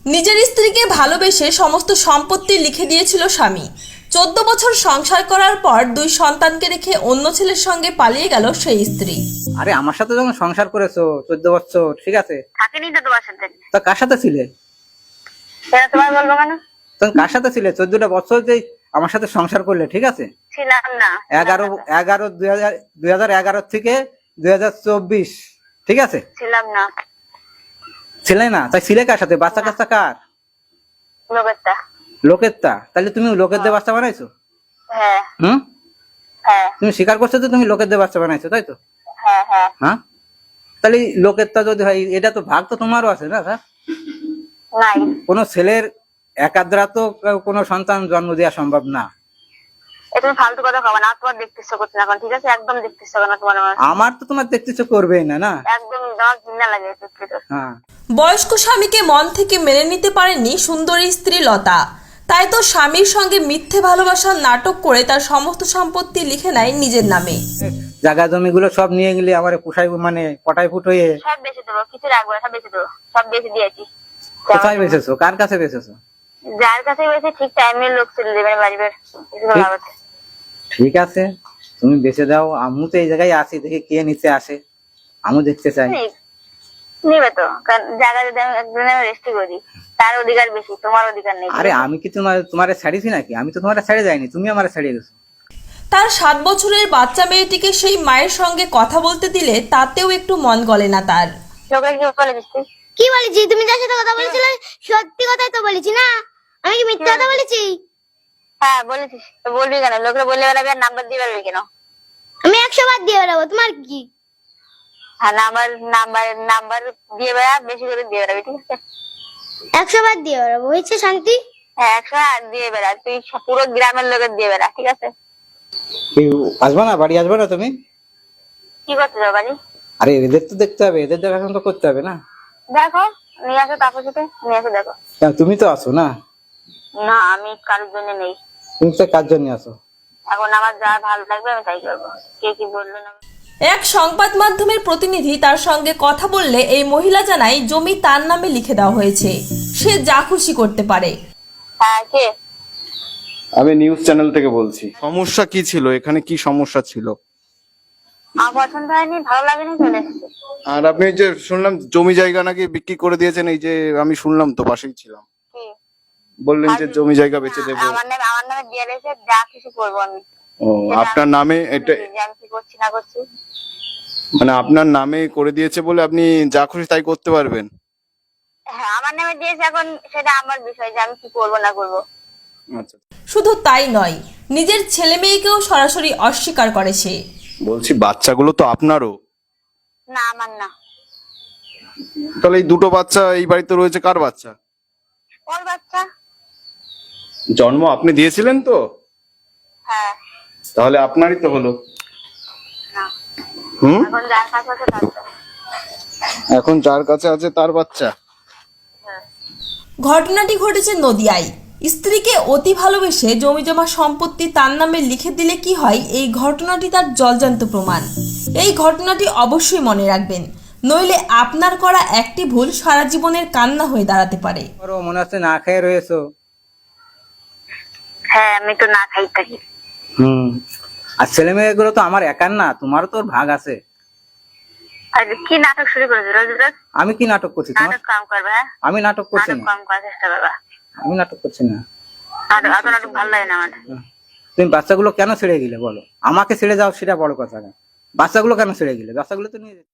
নিজের স্ত্রীকে ভালোবেসে সমস্ত সম্পত্তি লিখে দিয়েছিল স্বামী। 14 বছর সংসার করার পর 2 সন্তানকে রেখে অন্য ছেলের সঙ্গে পালিয়ে গেল সেই স্ত্রী। আরে আমার সাথে যখন সংসার করেছো 14 বছর, ঠিক আছে, থাকিনি তো তোমার সাথে। তা কার সাথে ছিলে? সেটা তোমার বলবো কেন? তখন কার সাথে ছিলে? 14টা বছর যে আমার সাথে সংসার করলে, ঠিক আছে, ছিলাম না। 2011 থেকে 2024, ঠিক আছে, ছিলাম না। ছিলে না? তাই ছিলে কার সাথে? বাচ্চা কাচ্চা কার? লোকেরটা। লোকের তা? তাহলে তুমি লোকের দিয়ে বাচ্চা বানাইছো? হ্যাঁ হুম, হ্যাঁ তুমি স্বীকার করছো তো তুমি লোকের দিয়ে বাচ্চা বানাইছো, তাই তো? হ্যাঁ হ্যাঁ। হ্যাঁ, তাহলে লোকের তা যদি হয়, এটা তো ভাগ তো তোমারও আছে না? নাই। কোনো ছেলের একাদ্রা তো কোনো সন্তান জন্ম দেওয়া সম্ভব না। তুমি ফালতু কথা কবে না, তোমার দেখতে ইচ্ছা করছে না এখন, ঠিক আছে? একদম দেখতে ইচ্ছা করে না তোমার। আমার তো তোমার দেখতে ইচ্ছে করবেই না, না? একদম তোমার ঘৃণা লাগে দেখতে তো। হ্যাঁ, বয়স্ক স্বামীকে মন থেকে মেনে নিতে পারেননি সুন্দরী স্ত্রী লতা। তাই তো স্বামীর সঙ্গে মিথ্যে ভালোবাসার নাটক করে তার সমস্ত সম্পত্তি লিখে নেয় নিজের নামে। জায়গা জমিগুলো সব নিয়ে গেলে আমার পোষাই, মানে পটাই ফুটোয়ে। সব বেঁচে দেবো, কিছু রাখবো না, সব বেঁচে দেবো, সব বেঁচে দিয়েছি। কোথায় বেচেছো? কার কাছে বেচেছো? যার কাছে বেঁচে ঠিক টাইমের লোক ছিল দেবে বাড়ির কিছু লাভ আছে। ঠিক আছে, তুমি বেচে দাও, আমি তো এই জায়গায় আছি, দেখি কে নিচে আসে, আমি দেখতে চাই। নিবে তো, কারণ জায়গা যদি আমি একদিনে রেস্টি করি, তার অধিকার বেশি, তোমার অধিকার নেই। আরে আমি কি তোমারে ছাড়িছি নাকি? আমি তো তোমারে ছেড়ে যাইনি, তুমি আমারে ছাড়িয়ে গেছো। তার 7 বছরের বাচ্চা মেয়েটিকে সেই মায়ের সঙ্গে কথা বলতে দিলে তাতেও একটু মন গলে না তার। লোকের কি বলে দিচ্ছি? কি বলেছি? তুমি যার সাথে কথা বলেছিলে সত্যি কথাই তো বলেছি না, আমি কি মিথ্যা কথা বলেছি? হ্যাঁ বলেছিস, তো বলবি কেন? লোকের বললে বেড়াবি আর নাম্বার দিয়ে বেড়াবি কেন? আমি 100 বার দিয়ে বেড়াবো, তোমার কি? হ্যাঁ, নাম্বার নাম্বার নাম্বার দিয়ে বেড়া, বেশি করে দিয়ে বেড়াবি, ঠিক আছে? 100 বার দিয়ে বেড়াবো, হয়েছে শান্তি? হ্যাঁ 100 আর দিয়ে বেড়া, তুই পুরো গ্রামের লোকের দিয়ে বেড়া, ঠিক আছে? কেউ আসবে না? বাড়ি আসবে না তুমি? কি করতে যাও বাড়ি? আরে এদের তো দেখতে হবে, এদের দেখাশোনা তো করতে হবে না? দেখো, নিয়ে আসো তারপর সাথে নিয়ে আসো, দেখো। কেন, তুমি তো আসো না? না, আমি কারোর জন্য নেই। তুমি তো কার জন্য আসো? এখন আমার যা ভালো লাগবে আমি তাই করবো, কে কি বললো না। এক সংবাদ মাধ্যমের প্রতিনিধি তার সঙ্গে কথা বললে এই মহিলা জানায় জমি তার নামে লিখে দেওয়া হয়েছে, সে যা খুশি করতে পারে। হ্যাঁ, কে? আমি নিউজ চ্যানেল থেকে বলছি। সমস্যা কি ছিল এখানে? কি সমস্যা ছিল? আমার পছন্দ হয়নি, ভালো লাগেনি, চলে এসেছে। আর আপনি যে শুনলাম জমি জায়গা নাকি বিক্রি করে দিয়েছেন, এই যে আমি শুনলাম তো, পাশেই ছিলাম, কি বললেন যে জমি জায়গা বেচে দেবো। আমার নামে দিয়ে রেখে যা কিছু করবো আমি। ও, আপনার নামে এটা, যে আমি কি করছি না করছি। মানে আপনার নামে করে দিয়েছে বলে আপনি যা খুশি তাই করতে পারবেন? হ্যাঁ, আমার নামে দিয়েছে, এখন সেটা আমার বিষয় যে আমি কি করবো না করবো। আচ্ছা, শুধু তাই নয়, নিজের ছেলে মেয়েকেও সরাসরি অস্বীকার করে সে। বলছি বাচ্চাগুলো তো আপনারও? না, আমার না। তাহলে এই দুটো বাচ্চা এই বাড়িতে রয়েছে, কার বাচ্চা? ওর বাচ্চা। জন্ম আপনি দিয়েছিলেন তো? হ্যাঁ। তাহলে আপনারই তো হলো। না, হুম, এখন যার কাছে আছে তার তো। এখন যার কাছে আছে তার বাচ্চা। হ্যাঁ। ঘটনাটি ঘটেছে নদিয়ায়। স্ত্রীকে অতি ভালোবেসে জমিজমা সম্পত্তি তার নামে লিখে দিলে কি হয়, এই ঘটনাটি তার জলজান্ত প্রমাণ। এই ঘটনাটি অবশ্যই মনে রাখবেন, নইলে আপনার করা একটি ভুল সারা জীবনের কান্না হয়ে দাঁড়াতে পারে। আমারও মনে হচ্ছে না খেয়ে রয়েছো। হ্যাঁ, আমি তো না খাই থাকি। হুম, আর ছেলে মেয়েগুলো তো আমার একার না, তোমারও তো ভাগ আছে। আর কি নাটক শুরু করেছে রোজ রোজ? আমি কি নাটক করছি? তোমার নাটক কম করবে, হ্যাঁ? আমি নাটক করছি নাটক না, কম করার চেষ্টা করবা। আমি নাটক করছি না। অত নাটক ভালো লাগে না আমার। তুমি বাচ্চাগুলো কেন ছেড়ে গেলে বলো? আমাকে ছেড়ে যাও সেটা বড় কথা না, বাচ্চাগুলো কেন ছেড়ে গেলে? বাচ্চাগুলো তো নিয়ে যেতে।